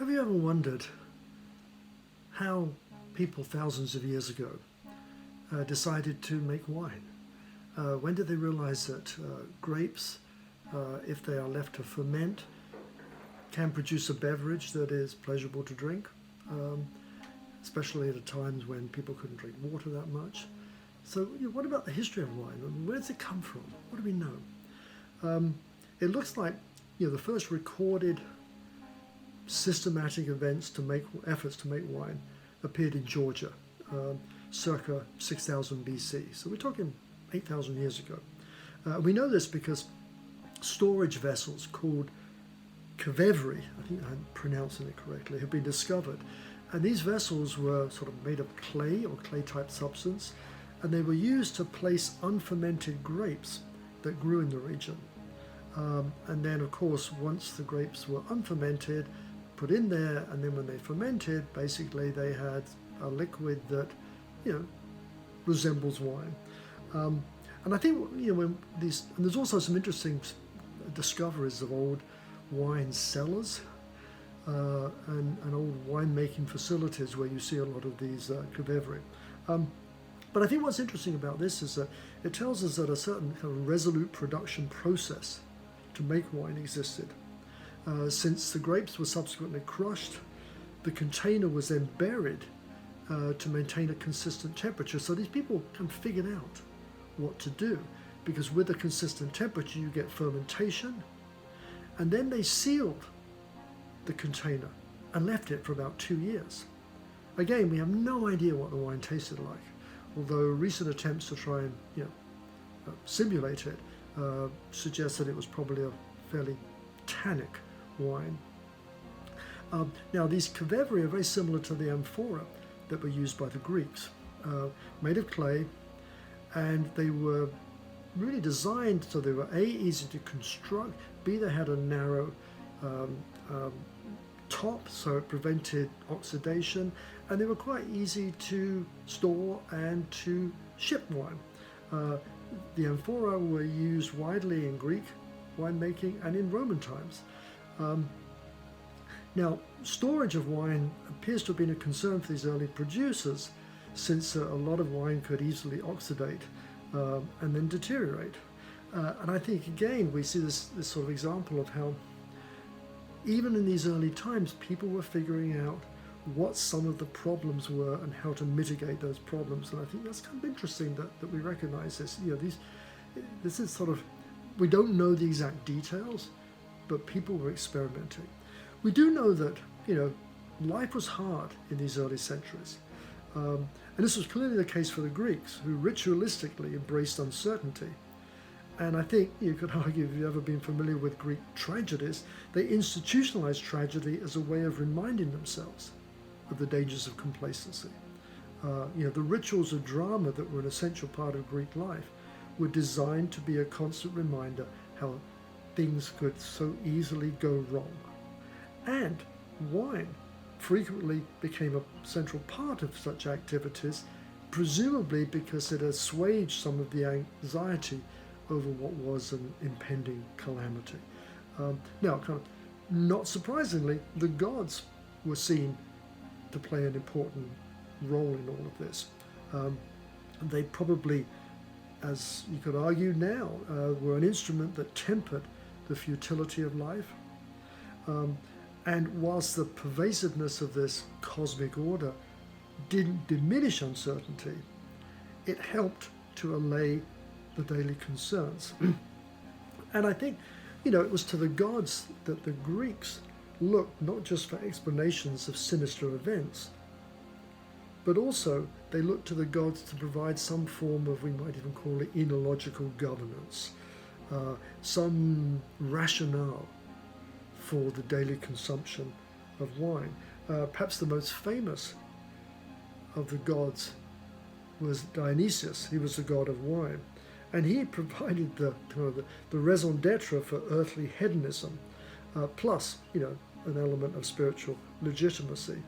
Have you ever wondered how people thousands of years ago decided to make wine? When did they realize that grapes, if they are left to ferment, can produce a beverage that is pleasurable to drink, especially at times when people couldn't drink water that much? So, what about the history of wine? Where does it come from? What do we know? It looks like the first recorded systematic efforts to make wine appeared in Georgia, circa 6000 BC. So we're talking 8,000 years ago. We know this because storage vessels called kvevery, I think I'm pronouncing it correctly, have been discovered. And these vessels were sort of made of clay or clay-type substance, and they were used to place unfermented grapes that grew in the region. And then, of course, once the grapes were unfermented, put in there, and then when they fermented, basically they had a liquid that, resembles wine. And I think, when and there's also some interesting discoveries of old wine cellars and old winemaking facilities where you see a lot of these kvevery. But I think what's interesting about this is that it tells us that a certain kind of resolute production process to make wine existed. Since the grapes were subsequently crushed, the container was then buried to maintain a consistent temperature. So these people kind of figured out what to do, because with a consistent temperature you get fermentation, and then they sealed the container and left it for about 2 years. Again, we have no idea what the wine tasted like, although recent attempts to try and simulate it suggest that it was probably a fairly tannic wine. Now, these kvevery are very similar to the amphora that were used by the Greeks, made of clay, and they were really designed so they were A, easy to construct, B, they had a narrow top, so it prevented oxidation, and they were quite easy to store and to ship wine. The amphora were used widely in Greek winemaking and in Roman times. Now, storage of wine appears to have been a concern for these early producers, since a lot of wine could easily oxidate and then deteriorate. And I think, again, we see this sort of example of how, even in these early times, people were figuring out what some of the problems were and how to mitigate those problems. And I think that's kind of interesting that we recognize this. This is sort of, we don't know the exact details, but people were experimenting. We do know that, life was hard in these early centuries. And this was clearly the case for the Greeks, who ritualistically embraced uncertainty. And I think you could argue, if you've ever been familiar with Greek tragedies, they institutionalized tragedy as a way of reminding themselves of the dangers of complacency. The rituals of drama that were an essential part of Greek life were designed to be a constant reminder how things could so easily go wrong. And wine frequently became a central part of such activities, presumably because it assuaged some of the anxiety over what was an impending calamity. Now, kind of not surprisingly, the gods were seen to play an important role in all of this. They probably, as you could argue now, were an instrument that tempered the futility of life. And whilst the pervasiveness of this cosmic order didn't diminish uncertainty, it helped to allay the daily concerns. And I think, it was to the gods that the Greeks looked, not just for explanations of sinister events, but also they looked to the gods to provide some form of, we might even call it, enological governance, some rationale for the daily consumption of wine. Perhaps the most famous of the gods was Dionysius. He was the god of wine, and he provided the raison d'etre for earthly hedonism, plus an element of spiritual legitimacy.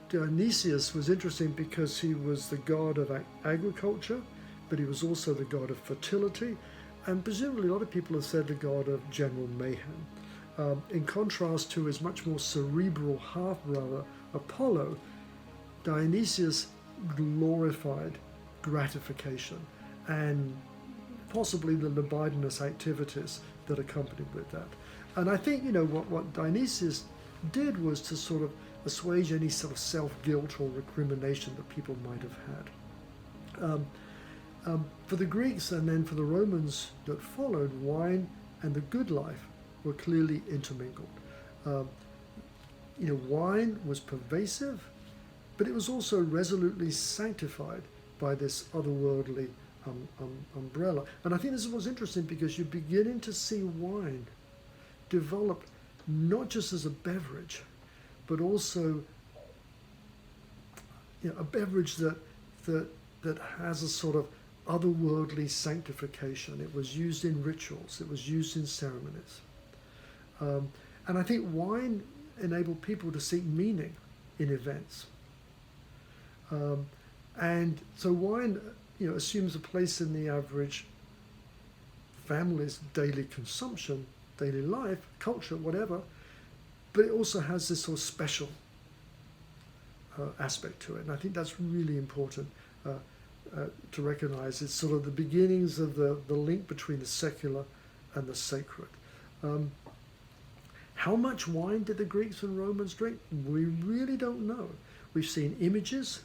Dionysius was interesting because he was the god of agriculture, but he was also the god of fertility, and presumably a lot of people have said the god of general mayhem. In contrast to his much more cerebral half-brother Apollo, Dionysius glorified gratification and possibly the libidinous activities that accompanied with that. And I think, what Dionysius did was to sort of assuage any sort of self-guilt or recrimination that people might have had. For the Greeks and then for the Romans that followed, wine and the good life were clearly intermingled. Wine was pervasive, but it was also resolutely sanctified by this otherworldly umbrella. And I think this was interesting because you're beginning to see wine develop not just as a beverage, but also a beverage that has a sort of otherworldly sanctification. It was used in rituals. It was used in ceremonies. And I think wine enabled people to seek meaning in events. And so wine, assumes a place in the average family's daily consumption, daily life, culture, whatever, but it also has this sort of special aspect to it. And I think that's really important to recognize. It's sort of the beginnings of the link between the secular and the sacred. How much wine did the Greeks and Romans drink? We really don't know. We've seen images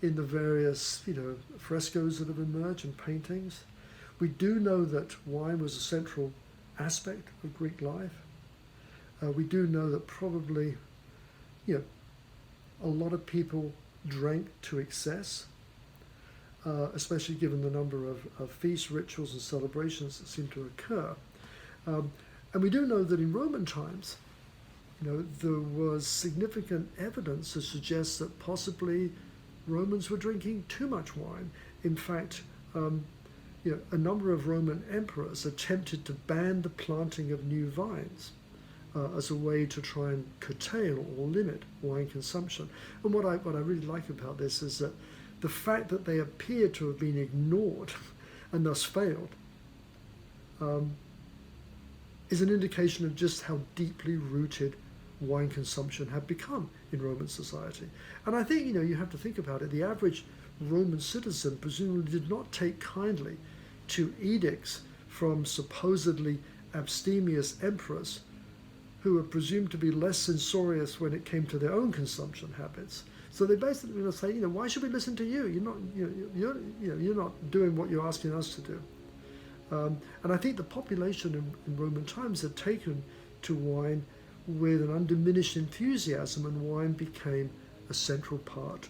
in the various, frescoes that have emerged and paintings. We do know that wine was a central aspect of Greek life. We do know that probably, a lot of people drank to excess, especially given the number of feasts, rituals, and celebrations that seem to occur. And we do know that in Roman times, there was significant evidence to suggest that possibly Romans were drinking too much wine. In fact, a number of Roman emperors attempted to ban the planting of new vines as a way to try and curtail or limit wine consumption. And what I really like about this is that the fact that they appear to have been ignored and thus failed is an indication of just how deeply rooted wine consumption had become in Roman society. And I think, you have to think about it. The average Roman citizen presumably did not take kindly to edicts from supposedly abstemious emperors who were presumed to be less censorious when it came to their own consumption habits. So they basically will say, why should we listen to you? You're not doing what you're asking us to do. And I think the population in Roman times had taken to wine with an undiminished enthusiasm, and wine became a central part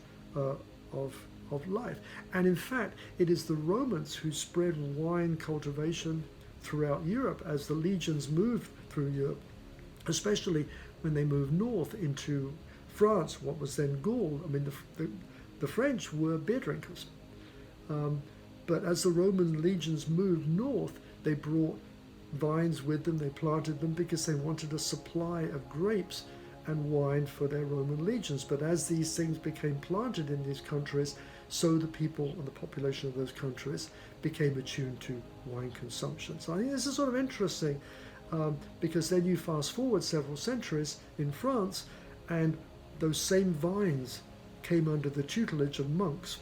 of life. And in fact, it is the Romans who spread wine cultivation throughout Europe as the legions moved through Europe, especially when they moved north into France, what was then Gaul. I mean, the French were beer drinkers. But as the Roman legions moved north, they brought vines with them, they planted them because they wanted a supply of grapes and wine for their Roman legions. But as these things became planted in these countries, so the people and the population of those countries became attuned to wine consumption. So I think this is sort of interesting because then you fast forward several centuries in France, and those same vines came under the tutelage of monks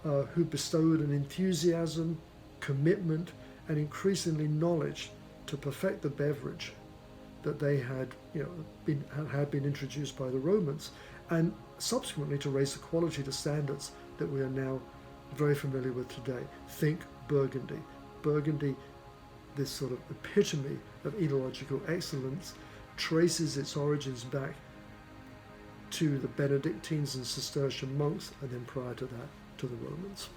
who bestowed an enthusiasm, commitment, and increasingly knowledge to perfect the beverage that they had been introduced by the Romans, and subsequently to raise the quality to standards that we are now very familiar with today. Think Burgundy. Burgundy, this sort of epitome of enological excellence, traces its origins back to the Benedictines and Cistercian monks, and then prior to that, to the Romans.